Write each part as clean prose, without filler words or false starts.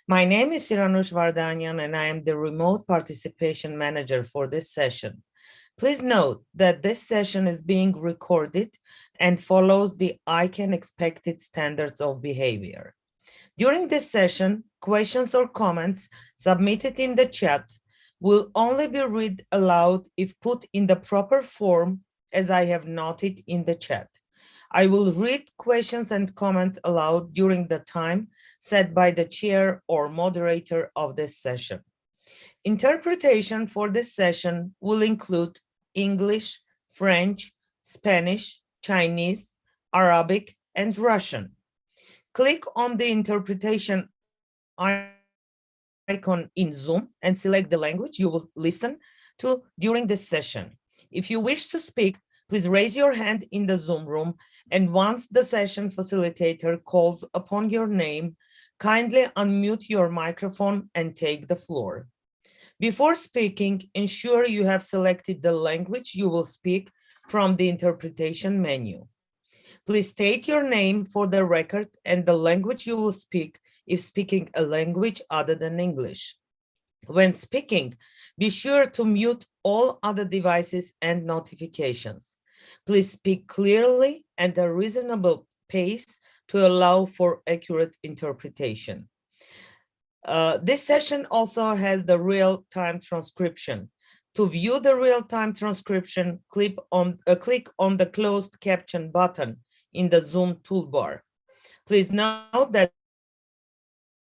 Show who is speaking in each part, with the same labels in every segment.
Speaker 1: My name is Siranush Vardanyan, and I am the Remote Participation Manager for this session. Please note that this session is being recorded and follows the ICANN expected standards of behavior. During this session, questions or comments submitted in the chat will only be read aloud if put in the proper form, as I have noted in the chat. I will read questions and comments aloud during the time set by the chair or moderator of this session. Interpretation for this session will include English, French, Spanish, Chinese, Arabic, and Russian. Click on the interpretation icon in Zoom and select the language you will listen to during this session. If you wish to speak, please raise your hand in the Zoom room, and once the session facilitator calls upon your name, kindly unmute your microphone and take the floor. Before speaking, ensure you have selected the language you will speak from the interpretation menu. Please state your name for the record and the language you will speak if speaking a language other than English. When speaking, be sure to mute all other devices and notifications. Please speak clearly and at a reasonable pace to allow for accurate interpretation. This session also has the real-time transcription. To view the real-time transcription, click on the closed caption button in the Zoom toolbar. Please note that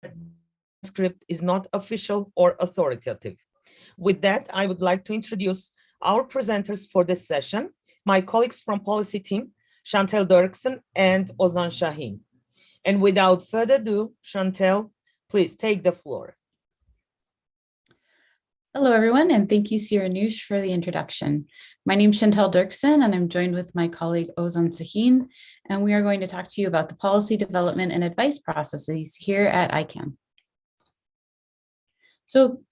Speaker 1: the script is not official or authoritative. With that, I would like to introduce our presenters for this session, my colleagues from Policy Team, Chantel Dirksen and Ozan Sahin. And without further ado, Chantel, please take the floor.
Speaker 2: Hello, everyone, and thank you, Siranush, for the introduction. My name is Chantel Dirksen, and I'm joined with my colleague Ozan Sahin, and we are going to talk to you about the policy development and advice processes here at ICANN. So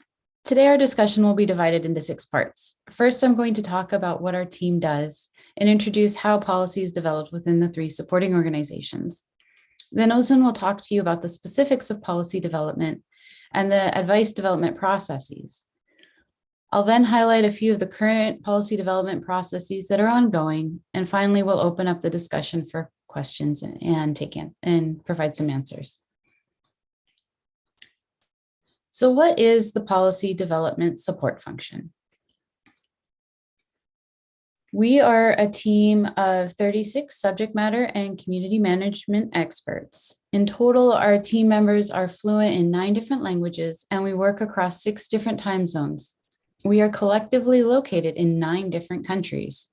Speaker 2: today our discussion will be divided into 6 parts. First, I'm going to talk about what our team does and introduce how policy is developed within the 3 supporting organizations. Then Ozan will talk to you about the specifics of policy development and the advice development processes. I'll then highlight a few of the current policy development processes that are ongoing, and finally we'll open up the discussion for questions and provide some answers. So what is the policy development support function? We are a team of 36 subject matter and community management experts. In total, our team members are fluent in 9 different languages, and we work across 6 different time zones. We are collectively located in 9 different countries.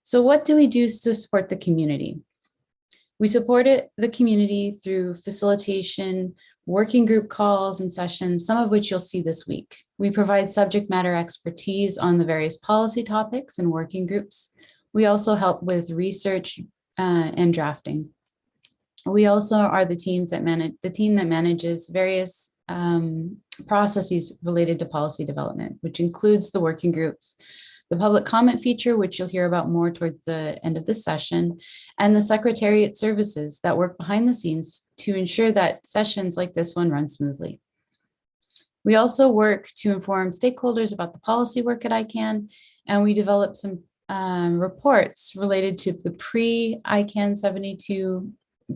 Speaker 2: So what do we do to support the community? We support the community through facilitation, working group calls and sessions, some of which you'll see this week. We provide subject matter expertise on the various policy topics and working groups. We also help with research and drafting. We also are the team that manages various processes related to policy development, which includes the working groups, the public comment feature, which you'll hear about more towards the end of this session, and the secretariat services that work behind the scenes to ensure that sessions like this one run smoothly. We also work to inform stakeholders about the policy work at ICANN, and we develop some reports related to the pre-ICANN72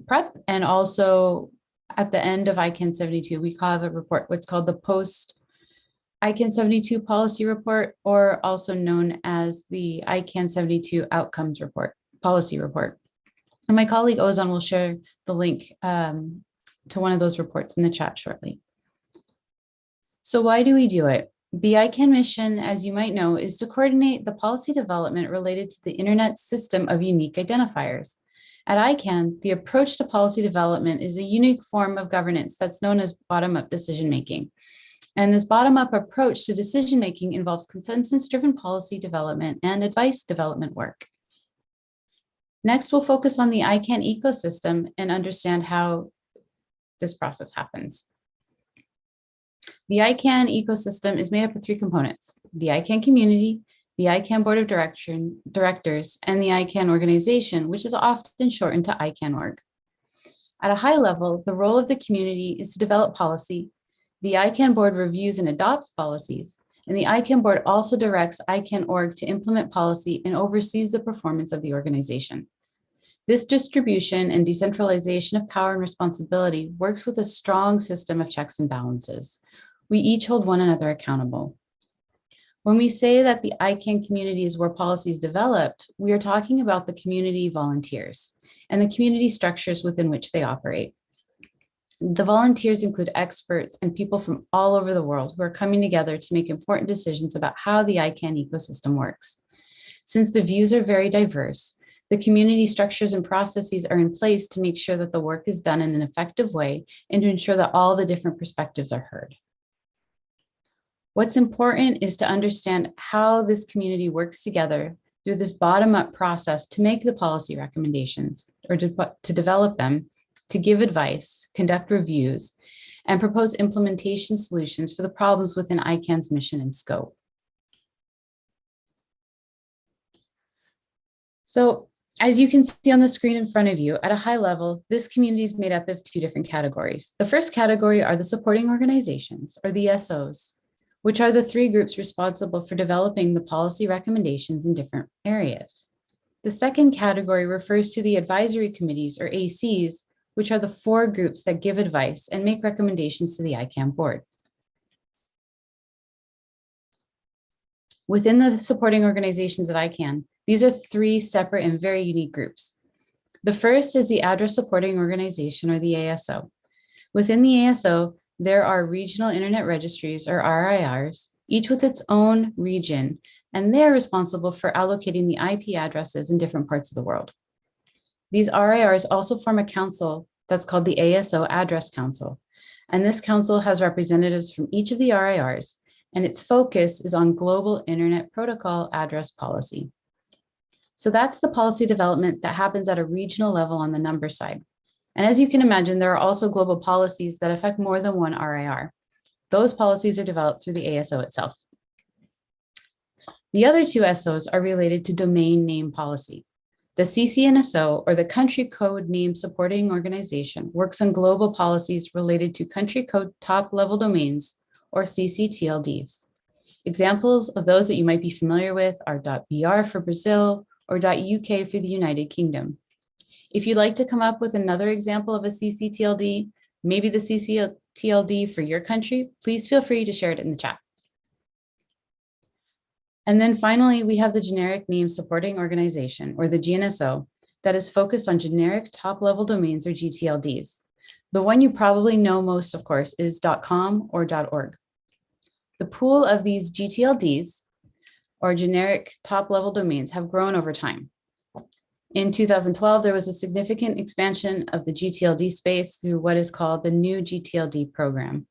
Speaker 2: prep, and also at the end of ICANN72, we have a report, what's called the post-ICANN72 policy report, or also known as the ICANN72 outcomes report, policy report. And my colleague Ozan will share the link to one of those reports in the chat shortly. So why do we do it? The ICANN mission, as you might know, is to coordinate the policy development related to the Internet system of unique identifiers. At ICANN, the approach to policy development is a unique form of governance that's known as bottom-up decision-making. And this bottom-up approach to decision-making involves consensus-driven policy development and advice development work. Next, we'll focus on the ICANN ecosystem and understand how this process happens. The ICANN ecosystem is made up of 3 components: the ICANN community, the ICANN Board of Directors, and the ICANN organization, which is often shortened to ICANN.org. At a high level, the role of the community is to develop policy. The ICANN board reviews and adopts policies, and the ICANN board also directs ICANN org to implement policy and oversees the performance of the organization. This distribution and decentralization of power and responsibility works with a strong system of checks and balances. We each hold one another accountable. When we say that the ICANN community is where policy is developed, we are talking about the community volunteers and the community structures within which they operate. The volunteers include experts and people from all over the world who are coming together to make important decisions about how the ICANN ecosystem works. Since the views are very diverse, the community structures and processes are in place to make sure that the work is done in an effective way and to ensure that all the different perspectives are heard. What's important is to understand how this community works together through this bottom-up process to make the policy recommendations or to develop them, to give advice, conduct reviews, and propose implementation solutions for the problems within ICANN's mission and scope. So, as you can see on the screen in front of you, at a high level, this community is made up of two different categories. The first category are the supporting organizations, or the SOs, which are the three groups responsible for developing the policy recommendations in different areas. The second category refers to the advisory committees, or ACs, which are the four groups that give advice and make recommendations to the ICANN board. Within the supporting organizations at ICANN, these are three separate and very unique groups. The first is the Address Supporting Organization, or the ASO. Within the ASO, there are regional internet registries, or RIRs, each with its own region, and they're responsible for allocating the IP addresses in different parts of the world. These RIRs also form a council that's called the ASO Address Council, and this council has representatives from each of the RIRs, and its focus is on global internet protocol address policy. So that's the policy development that happens at a regional level on the number side. And as you can imagine, there are also global policies that affect more than one RIR. Those policies are developed through the ASO itself. The other two SOs are related to domain name policy. The CCNSO, or the Country Code Name Supporting Organization, works on global policies related to country code top-level domains, or CCTLDs. Examples of those that you might be familiar with are .br for Brazil or .uk for the United Kingdom. If you'd like to come up with another example of a CCTLD, maybe the CCTLD for your country, please feel free to share it in the chat. And then finally, we have the Generic Name Supporting Organization, or the GNSO, that is focused on generic top-level domains, or GTLDs. The one you probably know most, of course, is .com or .org. The pool of these GTLDs, or generic top-level domains, have grown over time. In 2012, there was a significant expansion of the GTLD space through what is called the new GTLD program.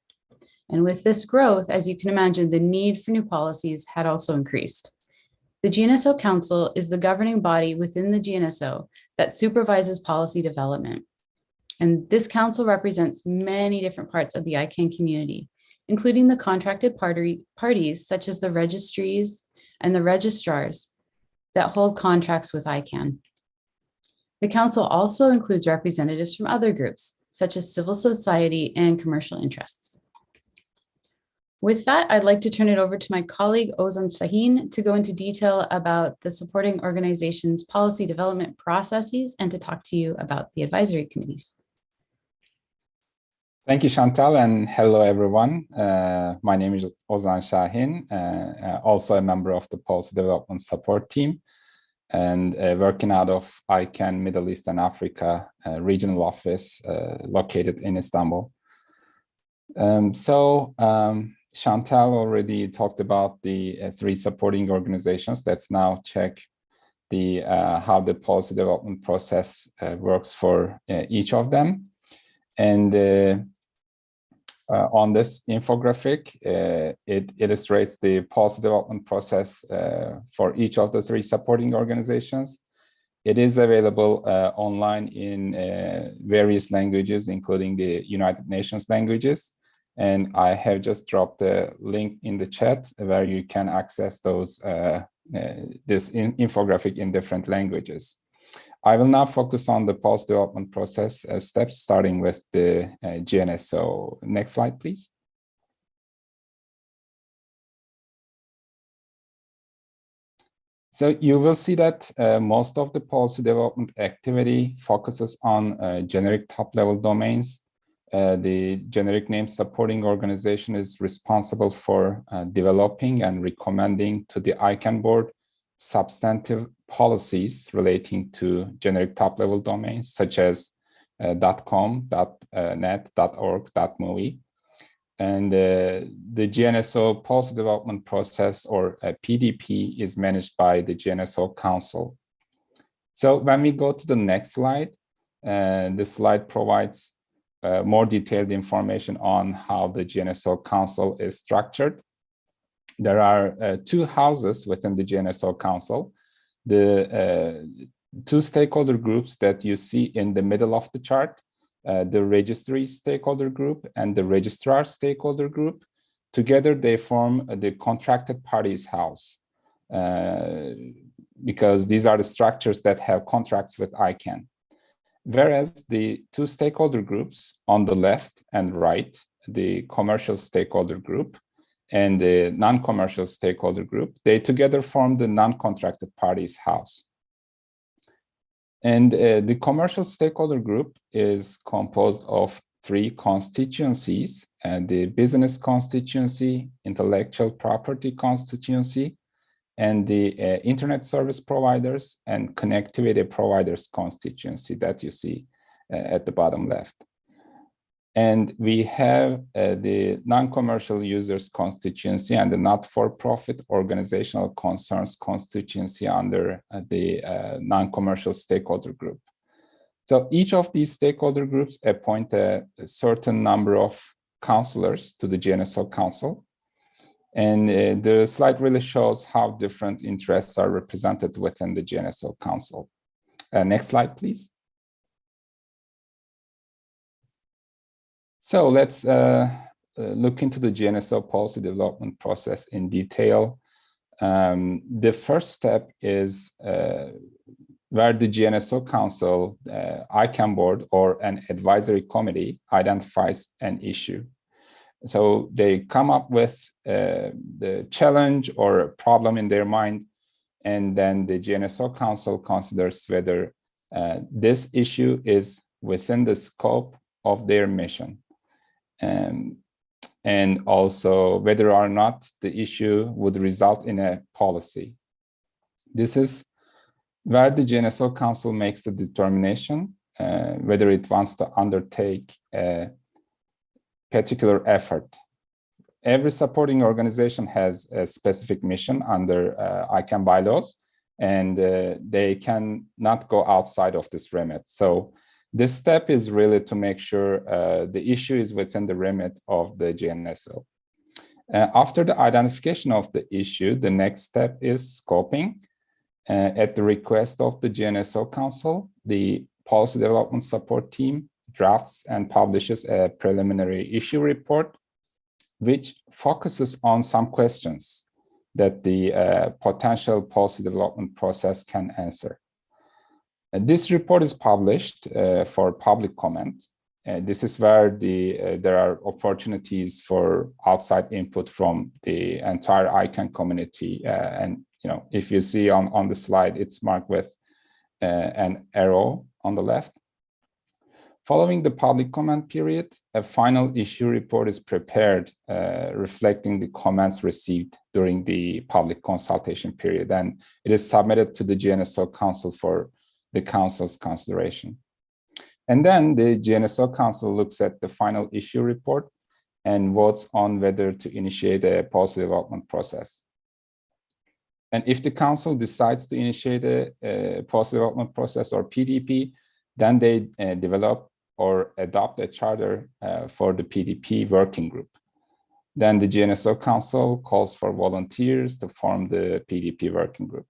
Speaker 2: And with this growth, as you can imagine, the need for new policies had also increased. The GNSO Council is the governing body within the GNSO that supervises policy development. And this council represents many different parts of the ICANN community, including the contracted parties such as the registries and the registrars that hold contracts with ICANN. The council also includes representatives from other groups, such as civil society and commercial interests. With that, I'd like to turn it over to my colleague, Ozan Sahin, to go into detail about the supporting organization's policy development processes and to talk to you about the advisory committees.
Speaker 3: Thank you, Chantal, and hello, everyone. My name is Ozan Sahin, also a member of the Policy Development Support Team, and working out of ICANN Middle East and Africa regional office located in Istanbul. Chantal already talked about the three supporting organizations. Let's now check how the policy development process works for each of them. And on this infographic, it illustrates the policy development process for each of the three supporting organizations. It is available online in various languages, including the United Nations languages. And I have just dropped a link in the chat where you can access those this infographic in different languages. I will now focus on the policy development process steps, starting with the GNSO. Next slide, please. So you will see that most of the policy development activity focuses on generic top-level domains. The generic name supporting organization is responsible for developing and recommending to the ICANN board substantive policies relating to generic top-level domains such as .com, .net, .org, .movie. And the GNSO policy development process, or PDP, is managed by the GNSO Council. So when we go to the next slide, this slide provides more detailed information on how the GNSO Council is structured. There are two houses within the GNSO Council. The two stakeholder groups that you see in the middle of the chart, the registry stakeholder group and the registrar stakeholder group, together they form the contracted parties house, because these are the structures that have contracts with ICANN. Whereas the two stakeholder groups on the left and right, the commercial stakeholder group and the non-commercial stakeholder group, they together form the non-contracted parties house. And the commercial stakeholder group is composed of three constituencies: the business constituency, intellectual property constituency, and the internet service providers and connectivity providers constituency that you see at the bottom left. And we have the non-commercial users constituency and the not-for-profit organizational concerns constituency under the non-commercial stakeholder group. So each of these stakeholder groups appoint a certain number of counselors to the GNSO Council. And the slide really shows how different interests are represented within the GNSO Council. Next slide, please. So let's look into the GNSO policy development process in detail. The first step is where the GNSO Council, ICANN board, or an advisory committee identifies an issue. So they come up with the challenge or a problem in their mind, and then the GNSO Council considers whether this issue is within the scope of their mission. And also whether or not the issue would result in a policy. This is where the GNSO Council makes the determination whether it wants to undertake a particular effort. Every supporting organization has a specific mission under ICANN bylaws, and they cannot go outside of this remit. So this step is really to make sure the issue is within the remit of the GNSO. After the identification of the issue, the next step is scoping. At the request of the GNSO Council, the Policy Development Support Team drafts and publishes a preliminary issue report, which focuses on some questions that the potential policy development process can answer. This report is published for public comment. This is where there are opportunities for outside input from the entire ICANN community. And if you see on the slide, it's marked with an arrow on the left. Following the public comment period, a final issue report is prepared, reflecting the comments received during the public consultation period, and it is submitted to the GNSO Council for the Council's consideration. And then the GNSO Council looks at the final issue report and votes on whether to initiate a policy development process. And if the Council decides to initiate a policy development process, or PDP, then they develop or adopt a charter for the PDP working group. Then the GNSO Council calls for volunteers to form the PDP working group.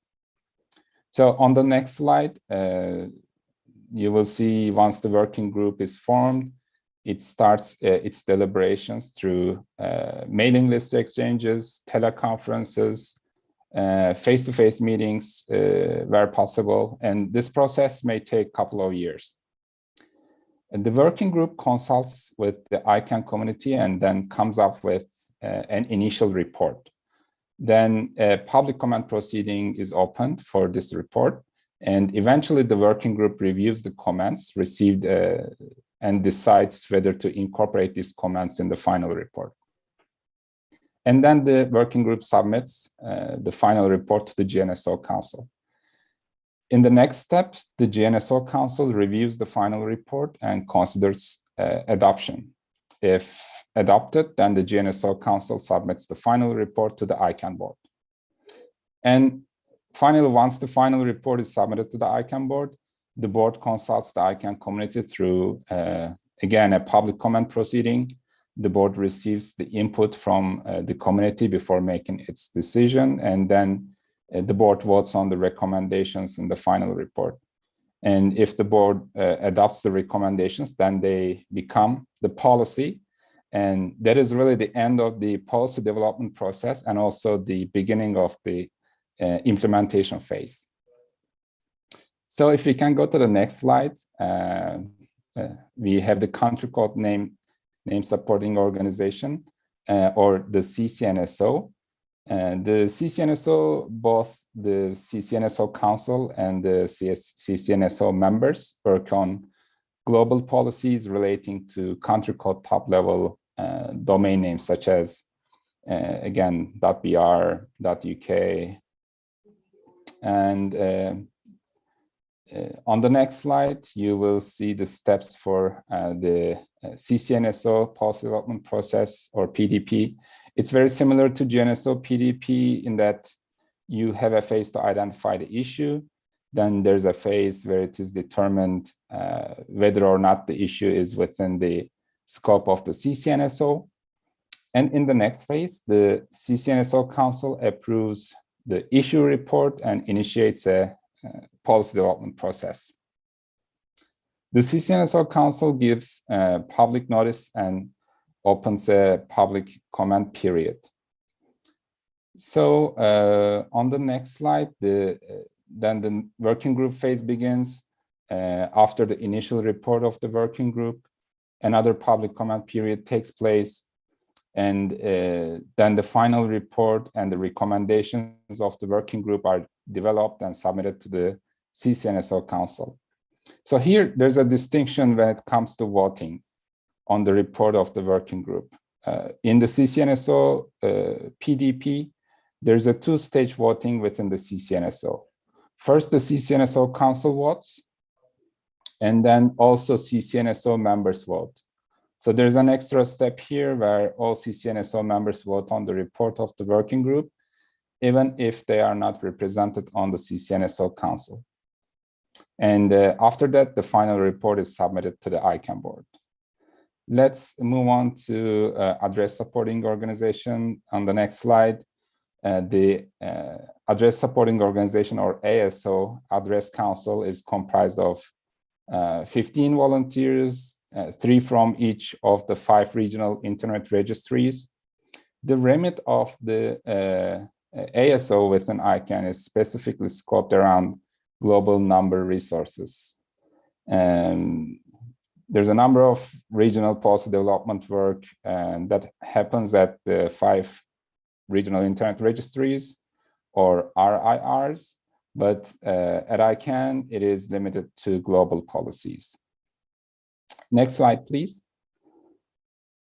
Speaker 3: So on the next slide, you will see once the working group is formed, it starts its deliberations through mailing list exchanges, teleconferences, Face-to-face meetings where possible, and this process may take a couple of years. And the working group consults with the ICANN community and then comes up with an initial report. Then a public comment proceeding is opened for this report, and eventually the working group reviews the comments received and decides whether to incorporate these comments in the final report. And then the working group submits the final report to the GNSO Council. In the next step, the GNSO Council reviews the final report and considers adoption. If adopted, then the GNSO Council submits the final report to the ICANN board. And finally, once the final report is submitted to the ICANN board, the board consults the ICANN community through, again, a public comment proceeding. The board receives the input from the community before making its decision, and then the board votes on the recommendations in the final report. And if the board adopts the recommendations, then they become the policy. And that is really the end of the policy development process and also the beginning of the implementation phase. So if we can go to the next slide, we have the country code name supporting organization, or the CCNSO. The CCNSO, both the CCNSO Council and the CCNSO members work on global policies relating to country code top-level domain names, such as, again, .br, .uk. And on the next slide, you will see the steps for the CCNSO policy development process, or PDP. It's very similar to GNSO PDP in that you have a phase to identify the issue. Then there's a phase where it is determined whether or not the issue is within the scope of the CCNSO. And in the next phase, the CCNSO Council approves the issue report and initiates a policy development process. The CCNSO Council gives public notice and opens a public comment period. So on the next slide, then the working group phase begins. After the initial report of the working group, another public comment period takes place. And then the final report and the recommendations of the working group are developed and submitted to the CCNSO Council. So here, there's a distinction when it comes to voting on the report of the working group. In the CCNSO PDP, there's a two-stage voting within the CCNSO. First, the CCNSO Council votes, and then also CCNSO members vote. So there's an extra step here where all CCNSO members vote on the report of the working group, even if they are not represented on the CCNSO Council. And after that, the final report is submitted to the ICANN board. Let's move on to Address Supporting Organization. On the next slide, the Address Supporting Organization, or ASO, Address Council, is comprised of 15 volunteers, 3 from each of the 5 regional internet registries. The remit of the ASO within ICANN is specifically scoped around global number resources. There's a number of regional policy development work that happens at the 5 regional internet registries, or RIRs, but at ICANN, it is limited to global policies. Next slide, please.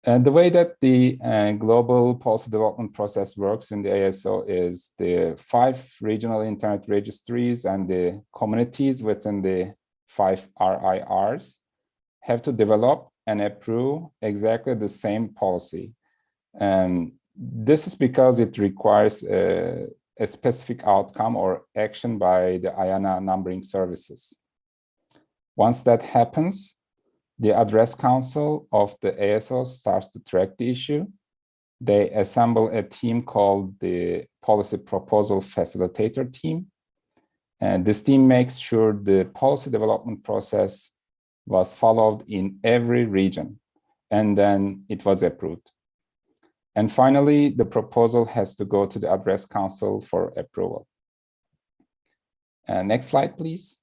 Speaker 3: The way that the global policy development process works in the ASO is the 5 regional internet registries and the communities within the 5 RIRs have to develop and approve exactly the same policy. This is because it requires a specific outcome or action by the IANA numbering services. Once that happens, the Address Council of the ASO starts to track the issue. They assemble a team called the Policy Proposal Facilitator Team. And this team makes sure the policy development process was followed in every region, and then it was approved. And finally, the proposal has to go to the Address Council for approval. Next slide, please.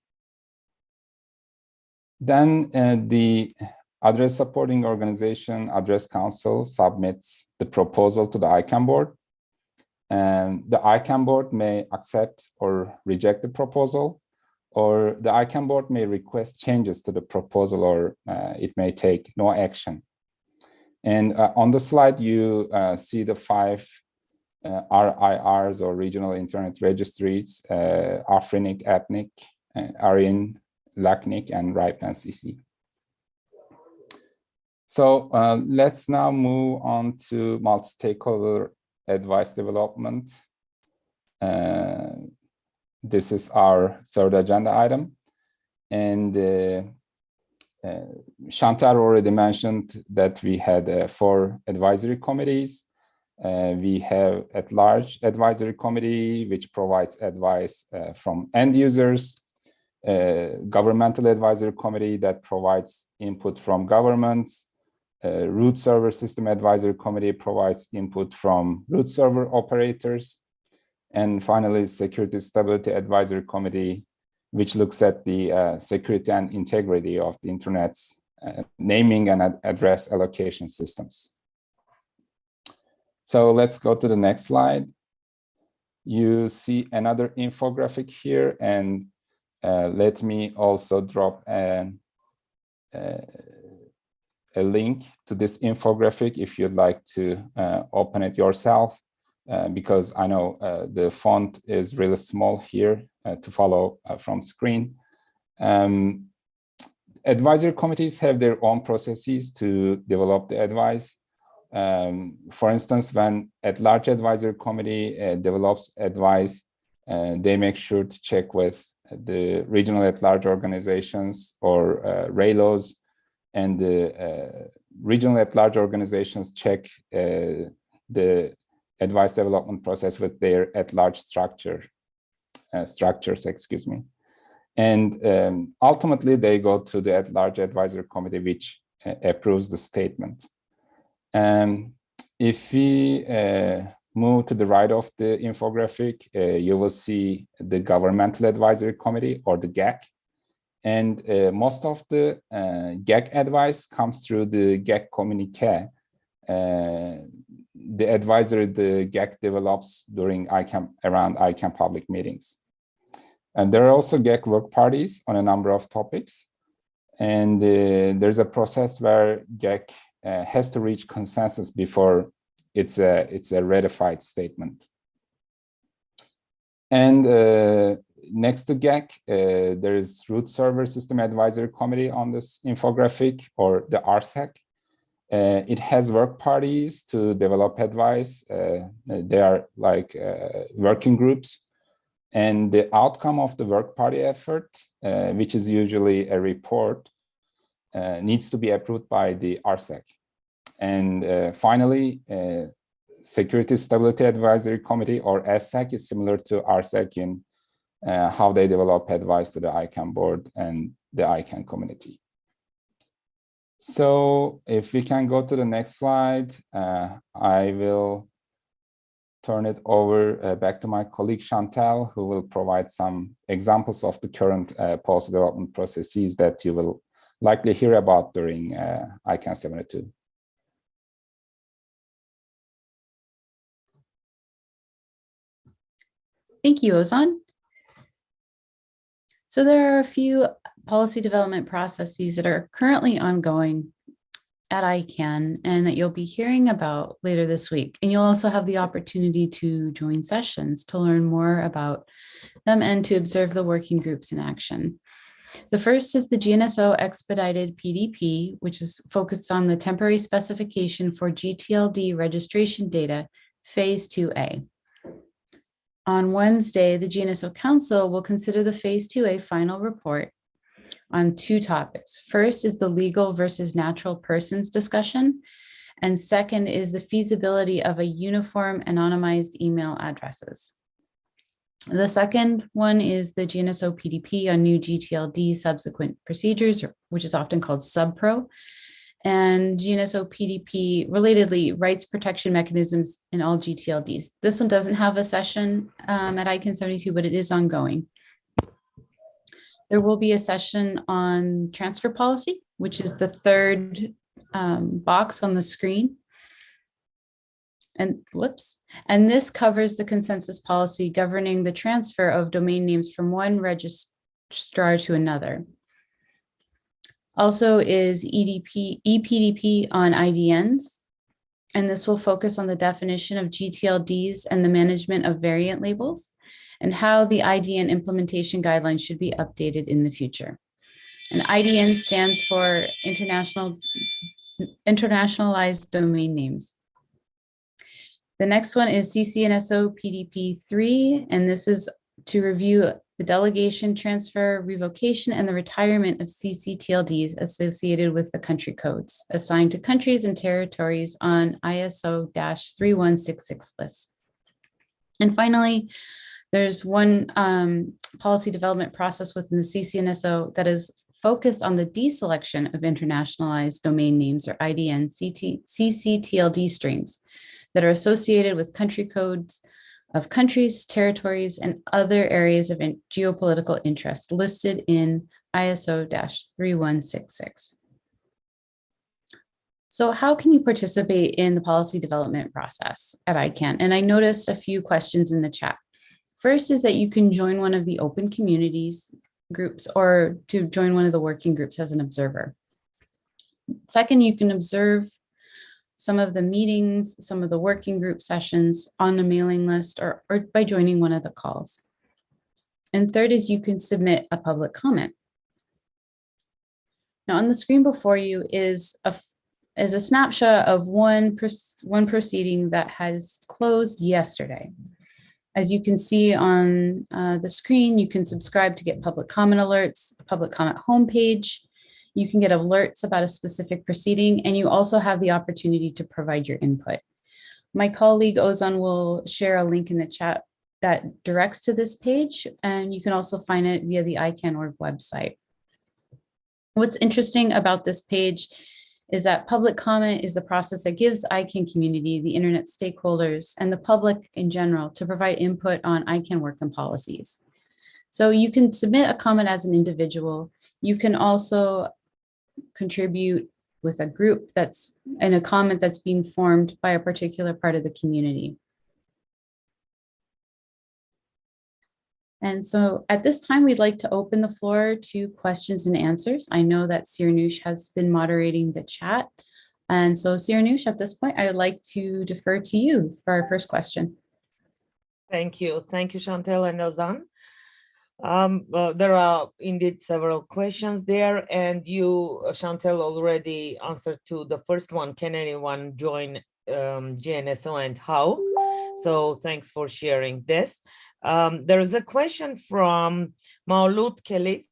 Speaker 3: Then the Address Supporting Organization, Address Council, submits the proposal to the ICANN board. And the ICANN board may accept or reject the proposal, or the ICANN board may request changes to the proposal, or it may take no action. And on the slide, you see the 5 RIRs, or regional internet registries: Afrinic, Ethnic, Aryan, LACNIC, and RIPE and CC. So let's now move on to multi-stakeholder advice development. This is our 3rd agenda item. And Chantal already mentioned that we had 4 advisory committees. We have at-large advisory committee, which provides advice from end users, governmental advisory committee that provides input from governments, root server system advisory committee provides input from root server operators, and finally, security stability advisory committee, which looks at the security and integrity of the internet's naming and address allocation systems. So let's go to the next slide. You see another infographic here, and let me also drop a link to this infographic if you'd like to open it yourself, because I know the font is really small here to follow from screen. Advisory committees have their own processes to develop the advice. For instance, when at-large advisory committee develops advice, they make sure to check with the regional at-large organizations or RAILOs, and the regional at-large organizations check the advice development process with their at-large structures, excuse me. And ultimately, they go to the at-large advisory committee, which approves the statement. If we move to the right of the infographic, you will see the Governmental Advisory Committee, or the GAC. And most of the GAC advice comes through the GAC communique, the advisory the GAC develops during around ICANN public meetings. And there are also GAC work parties on a number of topics. And there's a process where GAC has to reach consensus before it's a ratified statement. And next to GAC, there is Root Server System Advisory Committee on this infographic, or the RSAC. It has work parties to develop advice. They are like working groups. And the outcome of the work party effort, which is usually a report, needs to be approved by the RSAC. And finally, Security Stability Advisory Committee, or SSAC, is similar to RSAC in how they develop advice to the ICANN board and the ICANN community. So if we can go to the next slide, I will turn it over back to my colleague Chantal, who will provide some examples of the current policy development processes that you will likely hear about during ICANN 72.
Speaker 2: Thank you, Ozan. So there are a few policy development processes that are currently ongoing at ICANN and that you'll be hearing about later this week. And you'll also have the opportunity to join sessions to learn more about them and to observe the working groups in action. The first is the GNSO Expedited PDP, which is focused on the temporary specification for GTLD registration data, Phase 2A. On Wednesday, the GNSO Council will consider the Phase 2A final report on 2 topics. First is the legal versus natural persons discussion, and second is the feasibility of a uniform anonymized email addresses. The second one is the GNSO PDP on new GTLD subsequent procedures, which is often called SubPro. and GNSO PDP relatedly rights protection mechanisms in all GTLDs. This one doesn't have a session at ICANN72, but it is ongoing. There will be a session on transfer policy, which is the third box on the screen. And whoops. And this covers the consensus policy governing the transfer of domain names from one registrar to another. Also is EPDP on IDNs. And this will focus on the definition of GTLDs and the management of variant labels and how the IDN implementation guidelines should be updated in the future. And IDN stands for Internationalized Domain Names. The next one is CCNSO PDP 3, and this is to review the delegation, transfer, revocation, and the retirement of CCTLDs associated with the country codes assigned to countries and territories on ISO-3166 list. And finally, there's one policy development process within the CCNSO that is focused on the deselection of internationalized domain names or IDN CCTLD strings that are associated with country codes of countries, territories, and other areas of geopolitical interest listed in ISO-3166. So how can you participate in the policy development process at ICANN? And I noticed a few questions in the chat. First is that you can join one of the open communities groups or to join one of the working groups as an observer. Second, you can observe some of the meetings, some of the working group sessions on a mailing list or by joining one of the calls. And third is you can submit a public comment. Now on the screen before you is a snapshot of one proceeding that has closed yesterday. As you can see on the screen, you can subscribe to get public comment alerts, a public comment homepage. You can get alerts about a specific proceeding, and you also have the opportunity to provide your input. My colleague Ozan will share a link in the chat that directs to this page, and you can also find it via the ICANN.org website. What's interesting about this page is that public comment is the process that gives ICANN community, the internet stakeholders, and the public in general to provide input on ICANN work and policies. So you can submit a comment as an individual. You can also contribute with a group that's in a comment that's being formed by a particular part of the community. And so at this time, we'd like to open the floor to questions and answers. I know that Sirnush has been moderating the chat. And so Sirnush, at this point, I would like to defer to you for our first question.
Speaker 1: Thank you. Thank you, Chantal and Ozan. There are indeed several questions there, and you, Chantal, already answered to the first one. Can anyone join GNSO and how? So thanks for sharing this. There is a question from Maulud Khalif,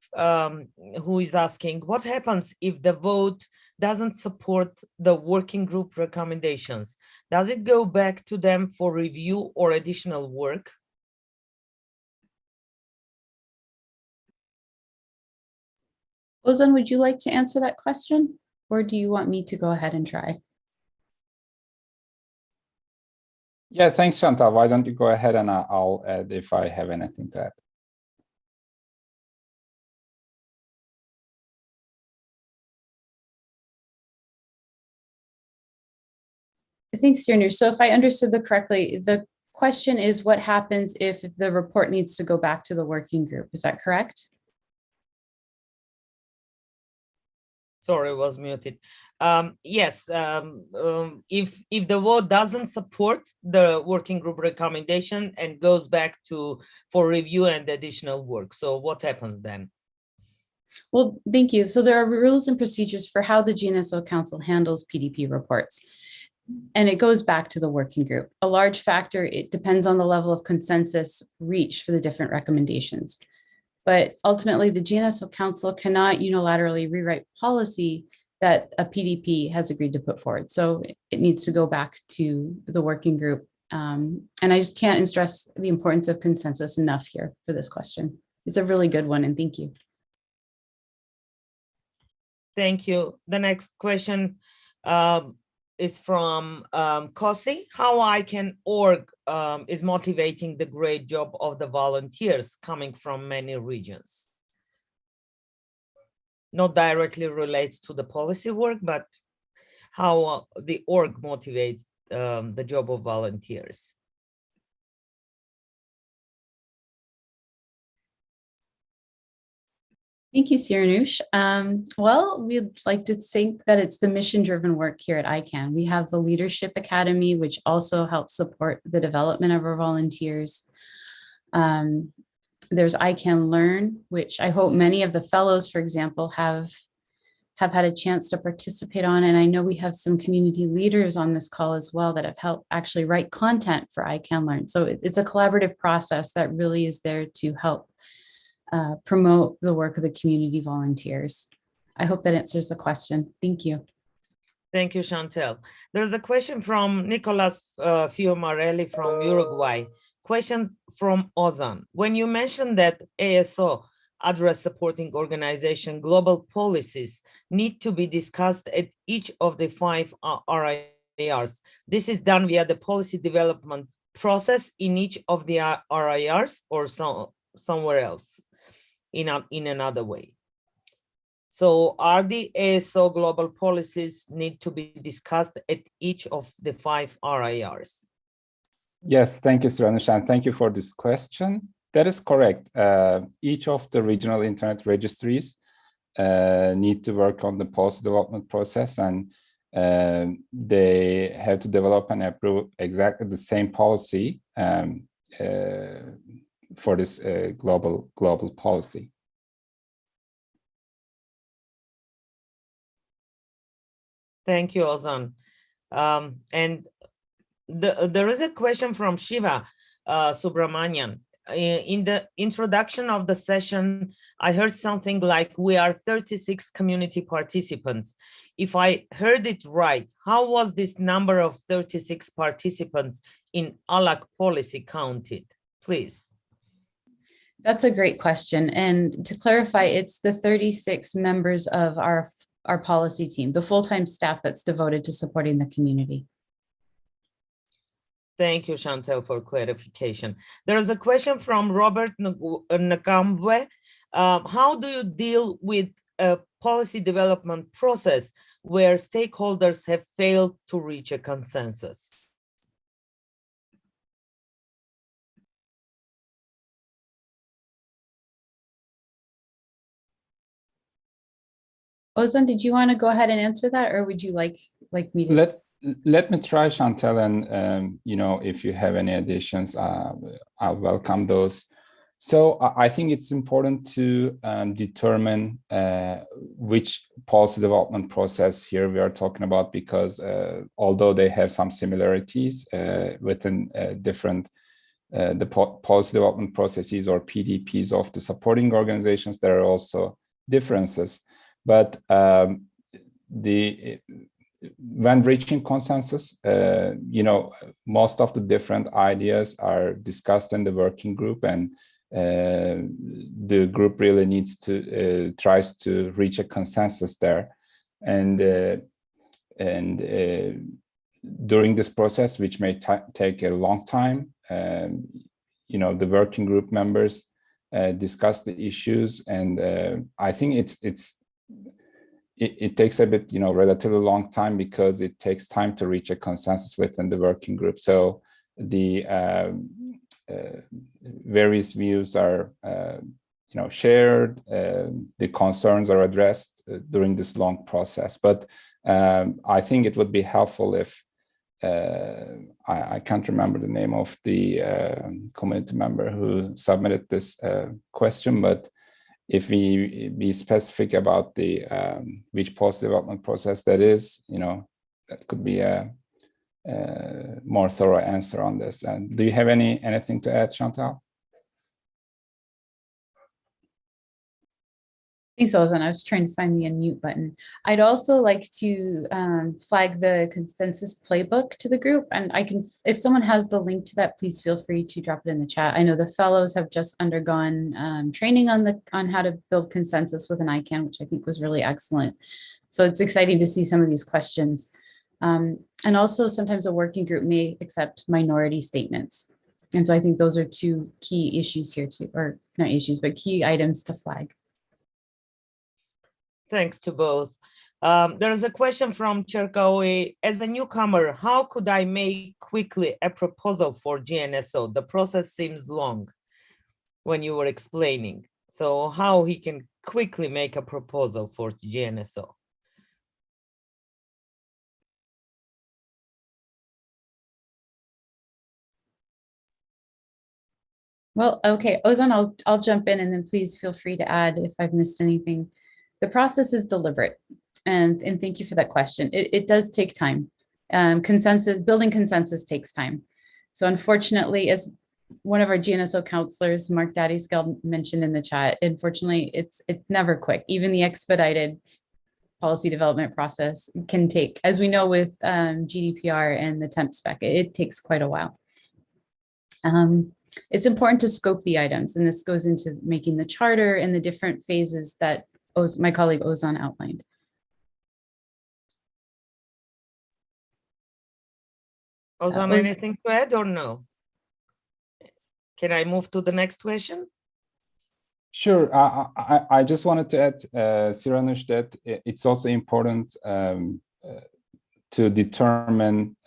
Speaker 1: who is asking, what happens if the vote doesn't support the working group recommendations? Does it go back to them for review or additional work?
Speaker 2: Ozan, would you like to answer that question, or do you want me to go ahead and try?
Speaker 3: Yeah, thanks, Chantal. Why don't you go ahead and I'll add if I have anything to add.
Speaker 2: Thanks, Sirnush. So if I understood correctly, the question is what happens if the report needs to go back to the working group? Is that correct?
Speaker 1: Sorry, it was muted. Yes, if the vote doesn't support the working group recommendation and goes back for review and additional work, so what happens then?
Speaker 2: Well, thank you. So there are rules and procedures for how the GNSO Council handles PDP reports, and it goes back to the working group. A large factor, it depends on the level of consensus reached for the different recommendations. But ultimately, the GNSO Council cannot unilaterally rewrite policy that a PDP has agreed to put forward. So it needs to go back to the working group. And I just can't stress the importance of consensus enough here for this question. It's a really good one, and thank you.
Speaker 1: Thank you. The next question is from Kosi. How ICANN.org is motivating the great job of the volunteers coming from many regions? Not directly relates to the policy work, but how the org motivates the job of volunteers.
Speaker 2: Thank you, Siranush. Well, we'd like to think that it's the mission-driven work here at ICANN. We have the Leadership Academy, which also helps support the development of our volunteers. There's ICANN Learn, which I hope many of the fellows, for example, have had a chance to participate on. And I know we have some community leaders on this call as well that have helped actually write content for ICANN Learn. So it's a collaborative process that really is there to help promote the work of the community volunteers. I hope that answers the question. Thank you.
Speaker 1: Thank you, Chantel. There's a question from Nicolas Fiomarelli from Uruguay. Question from Ozan. When you mentioned that ASO, address supporting organization, global policies need to be discussed at each of the 5 RIRs. This is done via the policy development process in each of the RIRs or somewhere else in another way. So are the ASO global policies need to be discussed at each of the 5 RIRs?
Speaker 3: Yes, thank you, Siranush, and thank you for this question. That is correct. Each of the regional internet registries need to work on the policy development process, and they have to develop and approve exactly the same policy for this global policy.
Speaker 1: Thank you, Ozan. And there is a question from Shiva Subramanian. In the introduction of the session, I heard something like we are 36 community participants. If I heard it right, how was this number of 36 participants in ALAC policy counted, please?
Speaker 2: That's a great question. And to clarify, it's the 36 members of our policy team, the full-time staff that's devoted to supporting the community.
Speaker 1: Thank you, Chantel, for clarification. There is a question from Robert Nakambwe. How do you deal with a policy development process where stakeholders have failed to reach a consensus?
Speaker 2: Ozan, did you want to go ahead and answer that, or would you like me to?
Speaker 3: Let me try, Chantel, and you know, if you have any additions, I'll welcome those. So I think it's important to determine which policy development process here we are talking about, because although they have some similarities within different the policy development processes or PDPs of the supporting organizations, there are also differences. But when reaching consensus, you know, most of the different ideas are discussed in the working group, and the group really needs to tries to reach a consensus there. And during this process, which may take a long time, you know, the working group members discuss the issues, and I think it takes a bit, you know, relatively long time, because it takes time to reach a consensus within the working group. So the various views are, you know, shared. The concerns are addressed during this long process. But I think it would be helpful if I can't remember the name of the community member who submitted this question, but if we be specific about the which policy development process that is, you know, that could be a more thorough answer on this. And do you have anything to add, Chantal?
Speaker 2: Thanks, Ozan. I was trying to find the unmute button. I'd also like to flag the consensus playbook to the group, and I can, if someone has the link to that, please feel free to drop it in the chat. I know the fellows have just undergone training on how to build consensus with an ICANN, which I think was really excellent. So it's exciting to see some of these questions. And also sometimes a working group may accept minority statements. And so I think those are two key issues here too, or not issues, but key items to flag.
Speaker 1: Thanks to both. There is a question from Cherkaoui. As a newcomer, how could I make quickly a proposal for GNSO? The process seems long when you were explaining. So how he can quickly make a proposal for GNSO?
Speaker 2: Well, okay, Ozan, I'll jump in and then please feel free to add if I've missed anything. The process is deliberate, and thank you for that question. It does take time. Building consensus takes time. So unfortunately, as one of our GNSO counselors, Mark Daddyscale, mentioned in the chat, unfortunately, it's never quick. Even the expedited policy development process can take, as we know with GDPR and the temp spec, it takes quite a while. It's important to scope the items, and this goes into making the charter and the different phases that my colleague Ozan outlined.
Speaker 1: Ozan, anything to add or no? Can I move to the next question?
Speaker 3: Sure. I just wanted to add, Siranush, that it's also important to determine,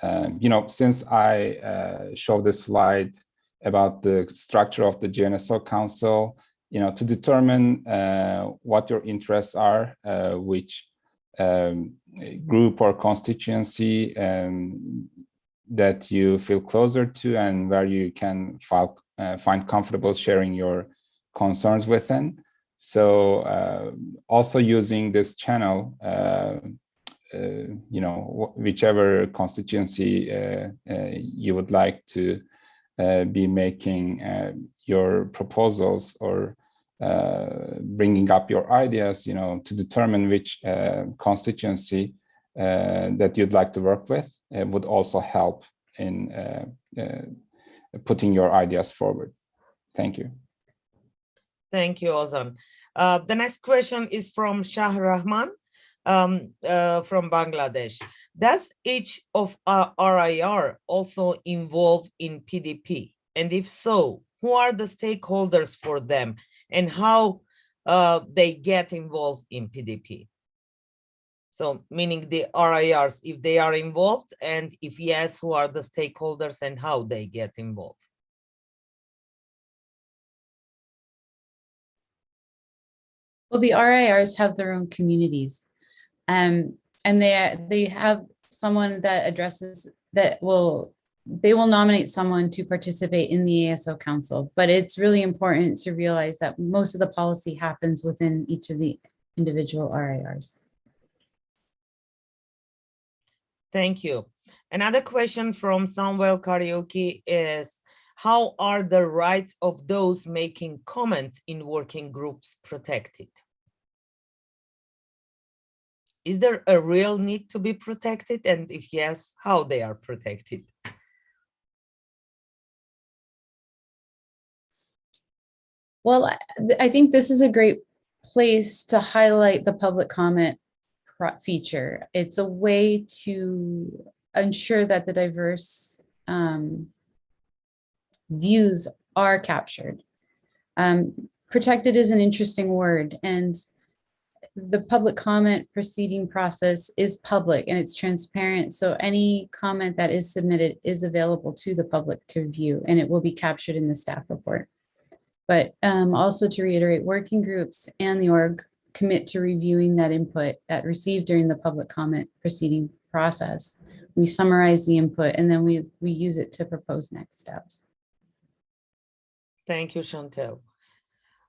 Speaker 3: since I showed the slide about the structure of the GNSO Council, to determine what your interests are, which group or constituency that you feel closer to, and where you can find comfortable sharing your concerns within. So also using this channel, whichever constituency you would like to be making your proposals or bringing up your ideas, to determine which constituency that you'd like to work with would also help in putting your ideas forward. Thank you.
Speaker 1: Thank you, Ozan. The next question is from Shah Rahman from Bangladesh. Does each of our RIR also involve in PDP? And if so, who are the stakeholders for them and how they get involved in PDP? So meaning the RIRs, if they are involved, and if yes, who are the stakeholders and how they get involved?
Speaker 2: Well, the RIRs have their own communities, and they have someone that addresses that they will nominate someone to participate in the ASO Council. But it's really important to realize that most of the policy happens within each of the individual RIRs.
Speaker 1: Thank you. Another question from Samuel Karaoke is, how are the rights of those making comments in working groups protected? Is there a real need to be protected? And if yes, how they are protected?
Speaker 2: Well, I think this is a great place to highlight the public comment feature. It's a way to ensure that the diverse views are captured. Protected is an interesting word, and the public comment proceeding process is public and it's transparent. So any comment that is submitted is available to the public to view, and it will be captured in the staff report. But also to reiterate, working groups and the org commit to reviewing that input that received during the public comment proceeding process. We summarize the input and then we use it to propose next steps.
Speaker 1: Thank you, Chantel.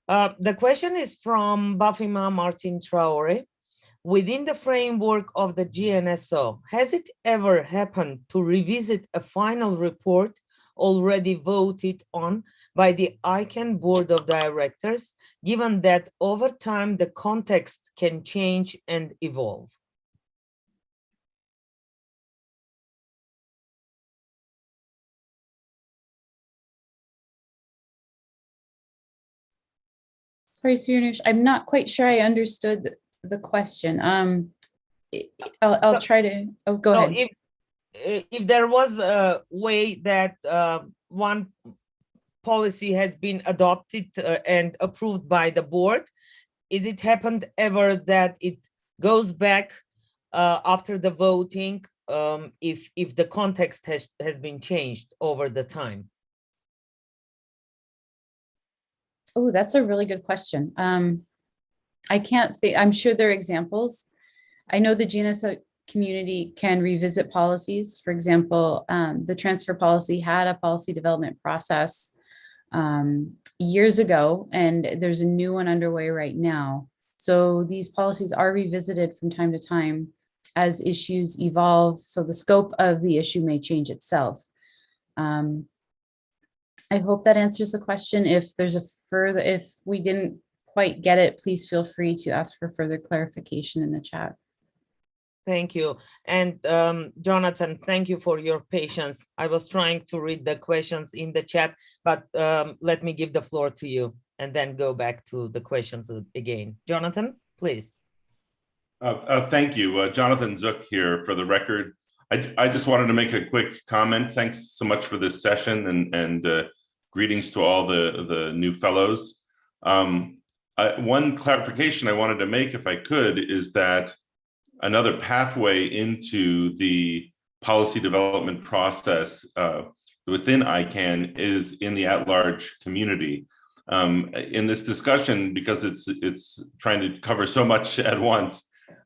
Speaker 1: The question is from Bafima Martin Traore. Within the framework of the GNSO, has it ever happened to revisit a final report already voted on by the ICANN Board of Directors, given that over time the context can change and evolve?
Speaker 2: Sorry, Srinush, I'm not quite sure I understood the question. I'll try to, oh, go
Speaker 1: So
Speaker 2: ahead.
Speaker 1: if there was a way that one policy has been adopted and approved by the board, is it happened ever that it goes back after the voting if the context has been changed over the time?
Speaker 2: Oh, that's a really good question. I can't think, I'm sure there are examples. I know the GNSO community can revisit policies. For example, the transfer policy had a policy development process years ago, and there's a new one underway right now. So these policies are revisited from time to time as issues evolve. So the scope of the issue may change itself. I hope that answers the question. If there's a further, if we didn't quite get it, please feel free to ask for further clarification in the chat.
Speaker 1: Thank you. And Jonathan, thank you for your patience. I was trying to read the questions in the chat, but let me give the floor to you and then go back to the questions again. Jonathan, please.
Speaker 4: Thank you. Jonathan Zook here for the record. I just wanted to make a quick comment. Thanks so much for this session and greetings to all the new fellows. One clarification I wanted to make, if I could, is that another pathway into the policy development process within ICANN is in the at-large community. In this discussion, because it's trying to cover so much at once,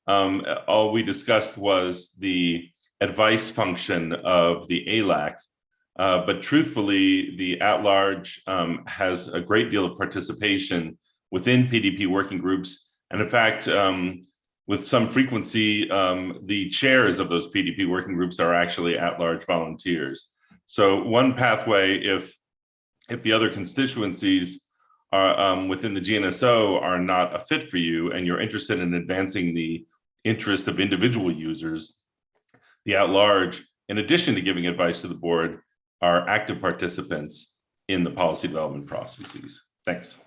Speaker 4: all we discussed was the advice function of the ALAC. But truthfully, the at-large has a great deal of participation within PDP working groups. And in fact, with some frequency, the chairs of those PDP working groups are actually at-large volunteers. So one pathway, if the other constituencies are within the GNSO are not a fit for you and you're interested in advancing the interests of individual users, the at-large, in addition to giving advice to the board, are active participants in the policy development processes. Thanks.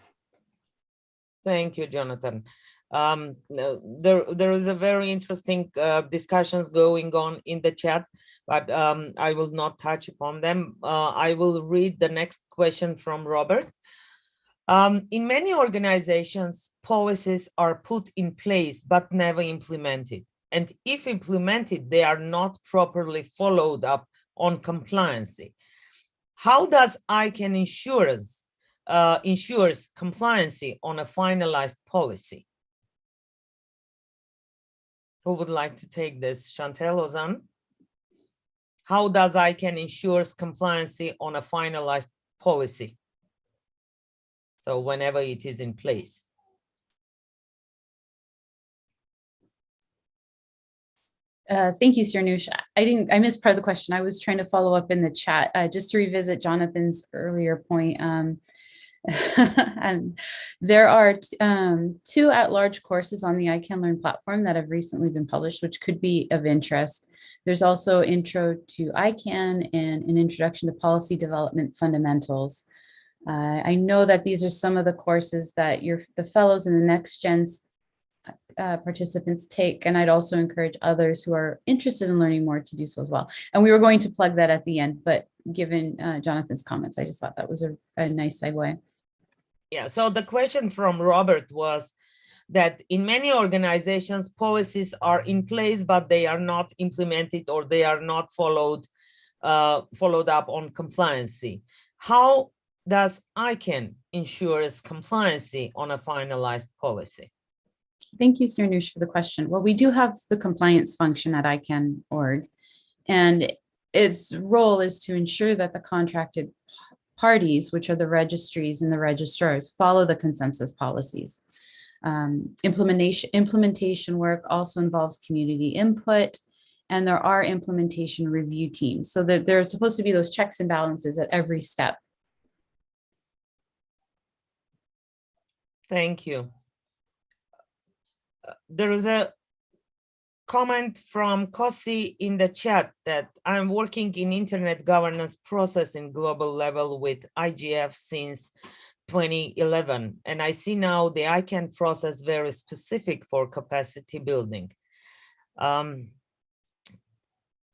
Speaker 1: Thank you, Jonathan. There is a very interesting discussions going on in the chat, but I will not touch upon them. I will read the next question from Robert. In many organizations, policies are put in place but never implemented. And if implemented, they are not properly followed up on compliancy. How does ICANN ensures compliancy on a finalized policy? Who would like to take this? Chantel, Ozan? How does ICANN ensures compliancy on a finalized policy? So whenever it is in place.
Speaker 2: Thank you, Srinush. I missed part of the question. I was trying to follow up in the chat, just to revisit Jonathan's earlier point. And there are 2 at-large courses on the ICANN Learn platform that have recently been published, which could be of interest. There's also Intro to ICANN and an Introduction to Policy Development Fundamentals. I know that these are some of the courses that the fellows and the next gens participants take, and I'd also encourage others who are interested in learning more to do so as well. And we were going to plug that at the end, but given Jonathan's comments, I just thought that was a nice segue.
Speaker 1: Yeah, so the question from Robert was that in many organizations, policies are in place, but they are not implemented or they are not followed up on compliancy. How does ICANN ensures compliancy on a finalized policy?
Speaker 2: Thank you, Srinush, for the question. Well, we do have the compliance function at ICANN.org, and its role is to ensure that the contracted parties, which are the registries and the registrars, follow the consensus policies. Implementation work also involves community input and there are implementation review teams. So that there's supposed to be those checks and balances at every step.
Speaker 1: Thank you. There is a comment from Kosi in the chat that I'm working in internet governance process in global level with IGF since 2011. And I see now the ICANN process very specific for capacity building.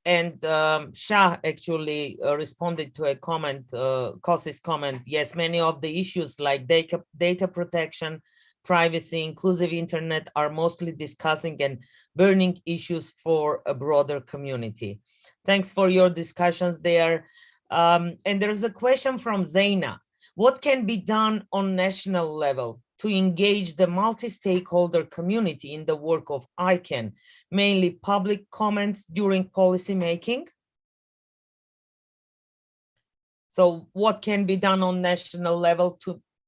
Speaker 1: Shah actually responded to a comment, Kosi's comment. Yes, many of the issues like data protection, privacy, inclusive internet are mostly discussing and burning issues for a broader community. Thanks for your discussions there. And there's a question from Zaina. What can be done on national level to engage the multi-stakeholder community in the work of ICANN, mainly public comments during policy making? So what can be done on national level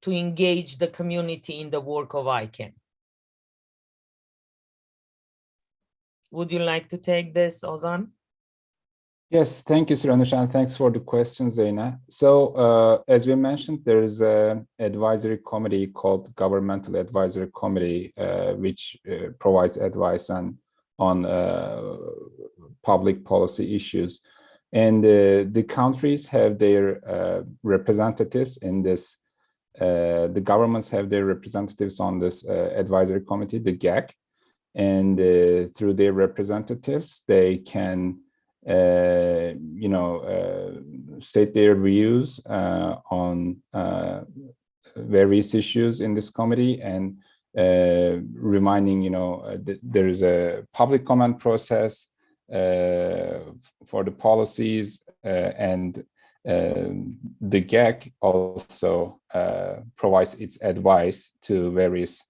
Speaker 1: to engage the community in the work of ICANN? Would you like to take this, Ozan?
Speaker 3: Yes, thank you, Siranush, and thanks for the question, Zaina. So as we mentioned, there is an advisory committee called Governmental Advisory Committee, which provides advice on public policy issues. And the countries have their representatives in this. The governments have their representatives on this advisory committee, the GAC, and through their representatives, they can state their views on various issues in this committee, and reminding, that there is a public comment process for the policies, and the GAC also provides its advice to various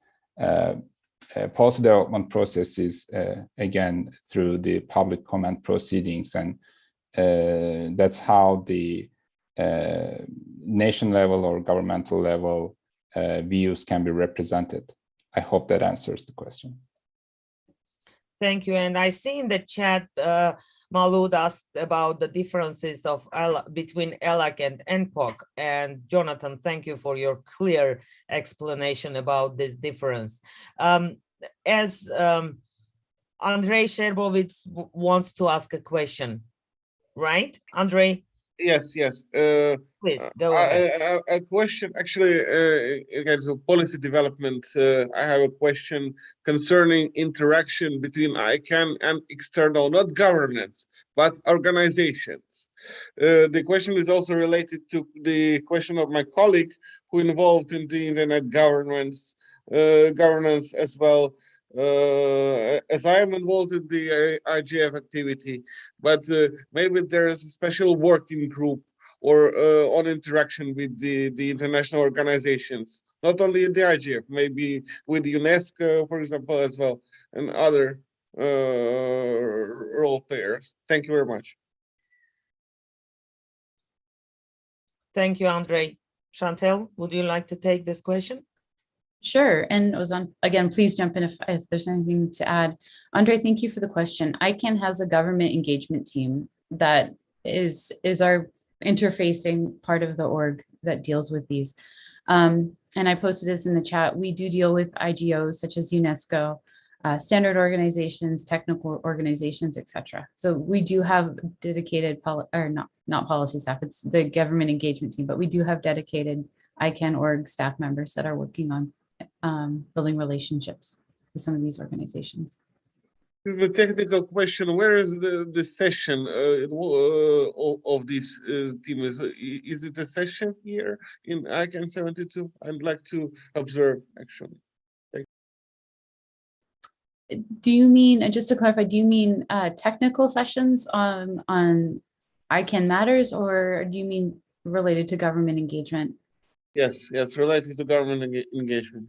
Speaker 3: policy development processes, again, through the public comment proceedings. And that's how the nation level or governmental level views can be represented. I hope that answers the question.
Speaker 1: Thank you. And I see in the chat, Maulud asked about the differences of between ELAC and NPOC. And Jonathan, thank you for your clear explanation about this difference. As Andrei Sherbovitz wants to ask a question, right? Andrei?
Speaker 5: Yes.
Speaker 1: Please, go ahead.
Speaker 5: A question, actually, regards to policy development. I have a question concerning interaction between ICANN and external, not governments, but organizations. The question is also related to the question of my colleague who involved in the internet governance as well. As I am involved in the IGF activity, but maybe there is a special working group or on interaction with the international organizations, not only in the IGF, maybe with UNESCO, for example, as well, and other role players. Thank you very much.
Speaker 1: Thank you, Andrei. Chantel, would you like to take this question?
Speaker 2: Sure. And Ozan, again, please jump in if there's anything to add. Andre, thank you for the question. ICANN has a government engagement team that is our interfacing part of the org that deals with these. And I posted this in the chat. We do deal with IGOs such as UNESCO, standard organizations, technical organizations, etc. So we do have dedicated, not policy staff, it's the government engagement team, but we do have dedicated ICANN org staff members that are working on building relationships with some of these organizations.
Speaker 5: The technical question: where is the session of this team? Is it a session here in ICANN72? I'd like to observe, actually.
Speaker 2: Do you mean, just to clarify, do you mean technical sessions on ICANN matters, or do you mean related to government engagement?
Speaker 5: Yes, related to government engagement.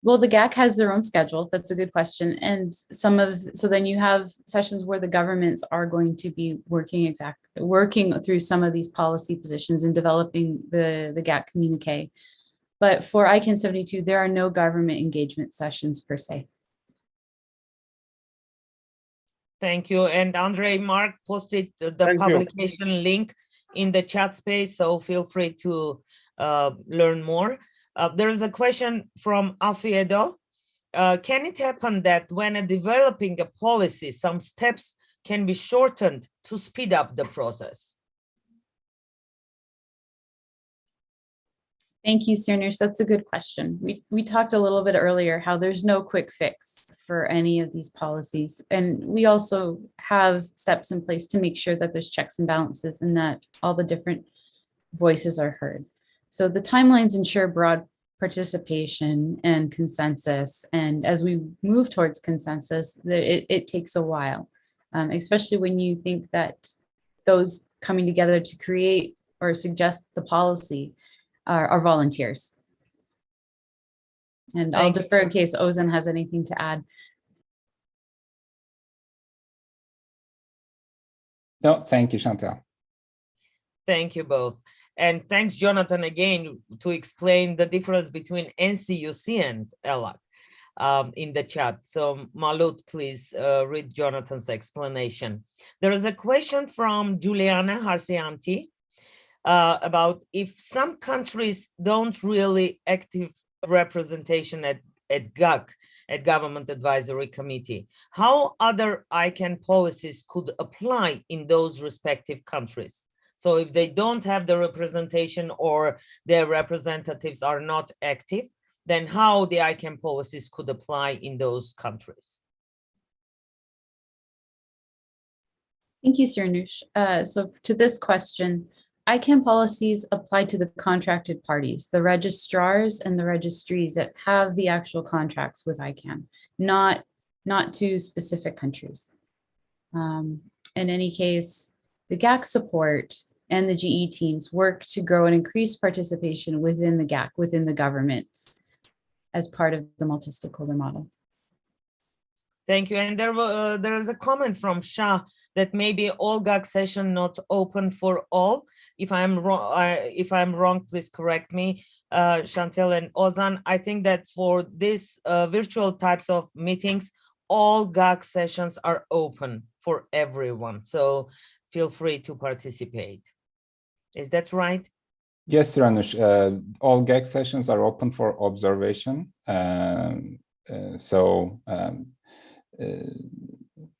Speaker 2: Well, the GAC has their own schedule. That's a good question. And so then you have sessions where the governments are going to be working through some of these policy positions and developing the GAC communique. But for ICANN72, there are no government engagement sessions per se.
Speaker 1: Thank you. And Andre, Mark posted the
Speaker 5: Thank you.
Speaker 1: publication link in the chat space, so feel free to learn more. There is a question from Afiedo. Can it happen that when developing a policy, some steps can be shortened to speed up the process?
Speaker 2: Thank you, Sirnish. That's a good question. We talked a little bit earlier how there's no quick fix for any of these policies. And we also have steps in place to make sure that there's checks and balances and that all the different voices are heard. So the timelines ensure broad participation and consensus. And as we move towards consensus, it takes a while, especially when you think that those coming together to create or suggest the policy are volunteers. And I'll defer in case Ozan has anything to add.
Speaker 3: No, thank you, Chantal.
Speaker 1: Thank you both. And thanks, Jonathan, again, to explain the difference between NCUC and ELAC in the chat. So Malut, please read Jonathan's explanation. There is a question from Juliana Harsianti about if some countries don't really active representation at GAC, at Government Advisory Committee, how other ICANN policies could apply in those respective countries? So if they don't have the representation or their representatives are not active, then how the ICANN policies could apply in those countries?
Speaker 2: Thank you, Sirnush. So to this question, ICANN policies apply to the contracted parties, the registrars and the registries that have the actual contracts with ICANN, not to specific countries. In any case, the GAC support and the GE teams work to grow and increase participation within the GAC, within the governments, as part of the multi-stakeholder model.
Speaker 1: Thank you. And there is a comment from Shah that maybe all GAC session not open for all. If I'm wrong, please correct me, Chantal and Ozan. I think that for this virtual types of meetings, all GAC sessions are open for everyone. So feel free to participate. Is that right?
Speaker 3: Yes, Ranush. All GAC sessions are open for observation.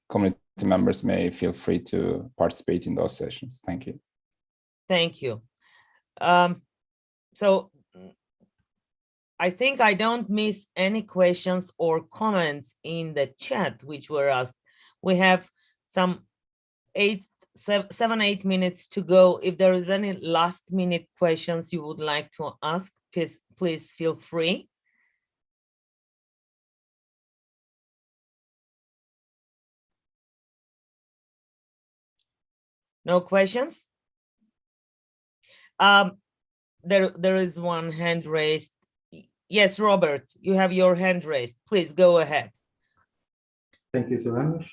Speaker 3: Community members may feel free to participate in those sessions. Thank you.
Speaker 1: Thank you. So I think I don't miss any questions or comments in the chat which were asked. We have some 7-8 minutes to go. If there is any last minute questions you would like to ask, please feel free. No questions? There is one hand raised. Yes, Robert, you have your hand raised. Please go ahead.
Speaker 6: Thank you so much.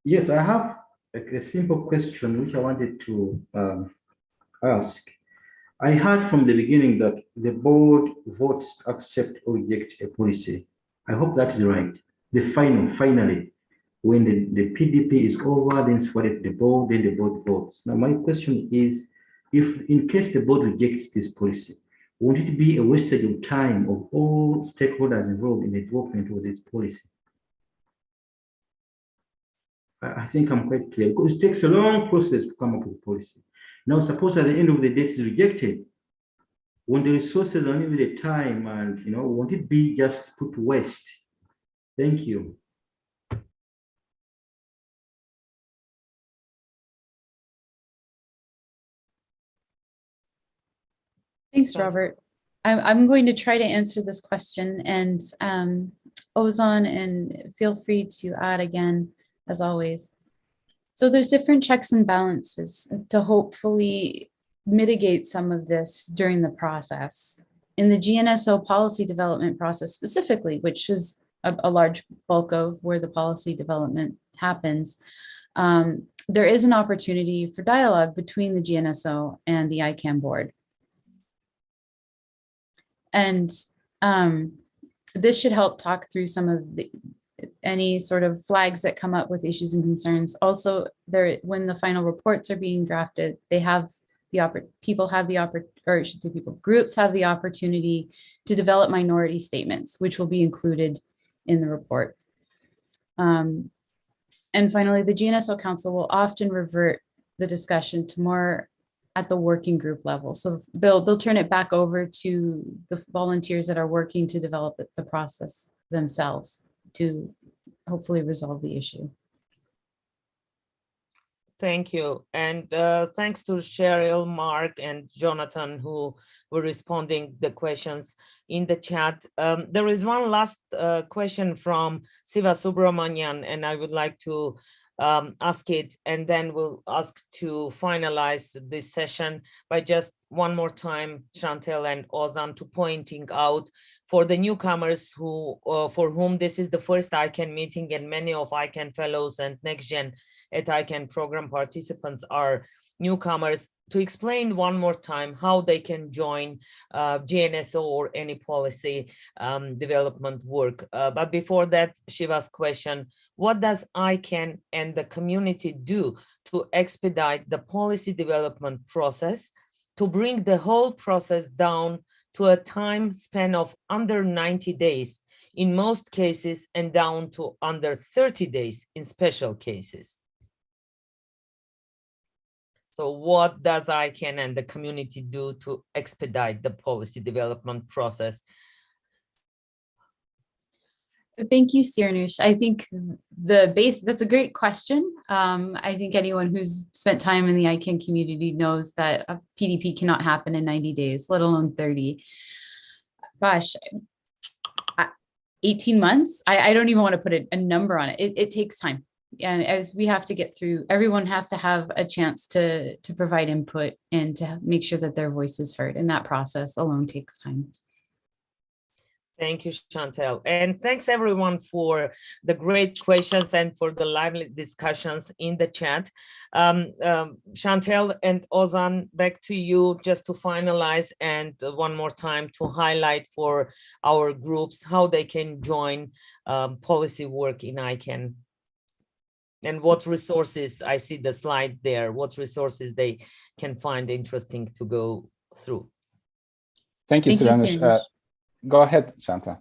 Speaker 6: Yes, I have a simple question which I wanted to ask. I heard from the beginning that the board votes accept or reject a policy. I hope that is right. Finally, when the PDP is over, then select the board, then the board votes. Now, my question is, if in case the board rejects this policy, won't it be a wastage of time of all stakeholders involved in the development of this policy? I think I'm quite clear, because it takes a long process to come up with a policy. Now, suppose at the end of the day it is rejected, when the resources and even the time, and won't it be just put to waste? Thank you.
Speaker 2: Thanks, Robert. I'm going to try to answer this question, and Ozan, and feel free to add again, as always. So there's different checks and balances to hopefully mitigate some of this during the process. In the GNSO policy development process specifically, which is a large bulk of where the policy development happens, there is an opportunity for dialogue between the GNSO and the ICANN board. And this should help talk through some of any sort of flags that come up with issues and concerns. Also, when the final reports are being drafted, they have groups have the opportunity to develop minority statements, which will be included in the report. And finally, the GNSO Council will often revert the discussion to more at the working group level. So they'll turn it back over to the volunteers that are working to develop the process themselves to hopefully resolve the issue.
Speaker 1: Thank you. And thanks to Cheryl, Mark, and Jonathan who were responding the questions in the chat. There is one last question from Siva Subramanian, and I would like to ask it, and then we'll ask to finalize this session by just one more time, Chantel and Ozan, to pointing out for the newcomers who, for whom this is the first ICANN meeting, and many of ICANN fellows and NextGen at ICANN program participants are newcomers, to explain one more time how they can join GNSO or any policy development work. But before that, Shiva's question, what does ICANN and the community do to expedite the policy development process, to bring the whole process down to a time span of under 90 days in most cases and down to under 30 days in special cases? So what does ICANN and the community do to expedite the policy development process?
Speaker 2: Thank you, Sirnush. I think that's a great question. I think anyone who's spent time in the ICANN community knows that a PDP cannot happen in 90 days, let alone 30. Gosh, 18 months? I don't even want to put a number on it. It takes time. And as we have to get through, everyone has to have a chance to provide input and to make sure that their voice is heard. And that process alone takes time.
Speaker 1: Thank you, Chantel. And thanks everyone for the great questions and for the lively discussions in the chat. Chantel and Ozan, back to you just to finalize and one more time to highlight for our groups how they can join policy work in ICANN. And what resources, I see the slide there, what resources they can find interesting to go through.
Speaker 3: Thank you, Sirnush. Go ahead, Shanta.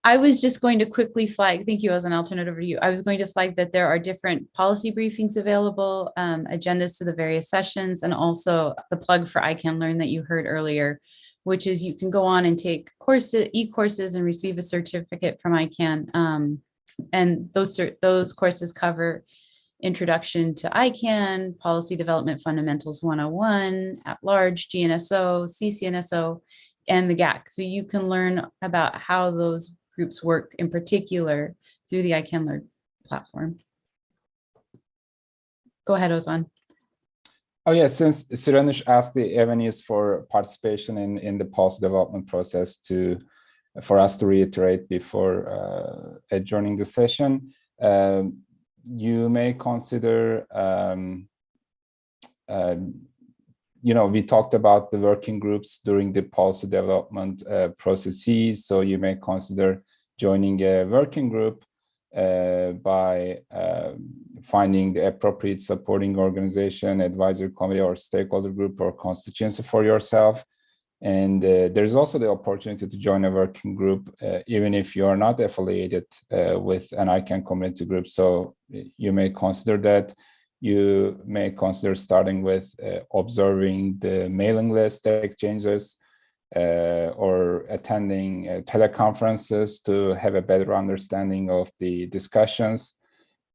Speaker 2: I was just going to quickly flag, thank you, Ozan, I'll turn it over to you. I was going to flag that there are different policy briefings available, agendas to the various sessions, and also the plug for ICANN Learn that you heard earlier, which is you can go on and take courses, e-courses, and receive a certificate from ICANN. And those courses cover Introduction to ICANN, Policy Development Fundamentals 101, At Large, GNSO, CCNSO, and the GAC. So you can learn about how those groups work in particular through the ICANN Learn platform. Go ahead, Ozan.
Speaker 3: Oh yeah, since Sirnush asked the avenues for participation in the policy development process for us to reiterate before adjourning the session, you may consider, we talked about the working groups during the policy development processes. So you may consider joining a working group by finding the appropriate supporting organization, advisory committee, or stakeholder group or constituency for yourself. And there's also the opportunity to join a working group, even if you are not affiliated with an ICANN community group. So you may consider that. You may consider starting with observing the mailing list exchanges or attending teleconferences to have a better understanding of the discussions.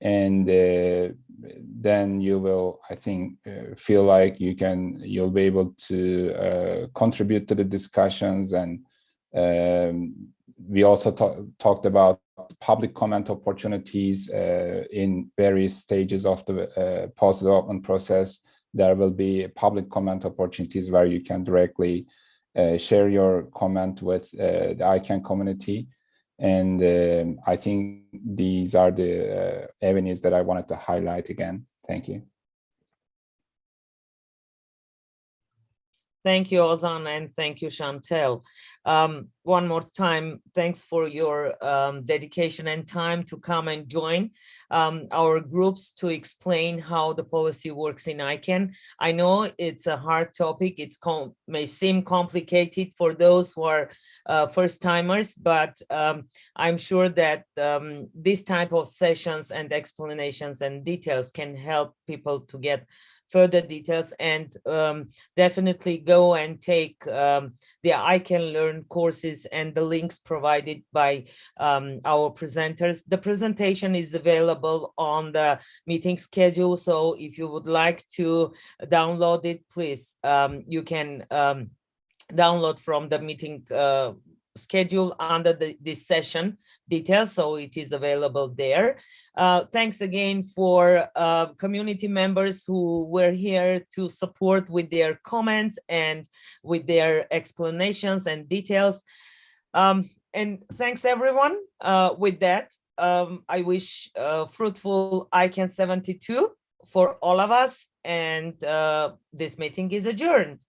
Speaker 3: And then you will, I think, feel like you'll be able to contribute to the discussions. And we also talked about public comment opportunities in various stages of the policy development process. There will be public comment opportunities where you can directly share your comment with the ICANN community. And I think these are the avenues that I wanted to highlight again. Thank you.
Speaker 1: Thank you, Ozan, and thank you, Chantel. One more time, thanks for your dedication and time to come and join our groups to explain how the policy works in ICANN. I know it's a hard topic. It may seem complicated for those who are first-timers, but I'm sure that this type of sessions and explanations and details can help people to get further details, and definitely go and take the ICANN Learn courses and the links provided by our presenters. The presentation is available on the meeting schedule, so if you would like to download it, please, you can download from the meeting schedule under this session details, so it is available there. Thanks again for community members who were here to support with their comments and with their explanations and details. And thanks everyone. With that, I wish fruitful ICANN 72 for all of us, and this meeting is adjourned.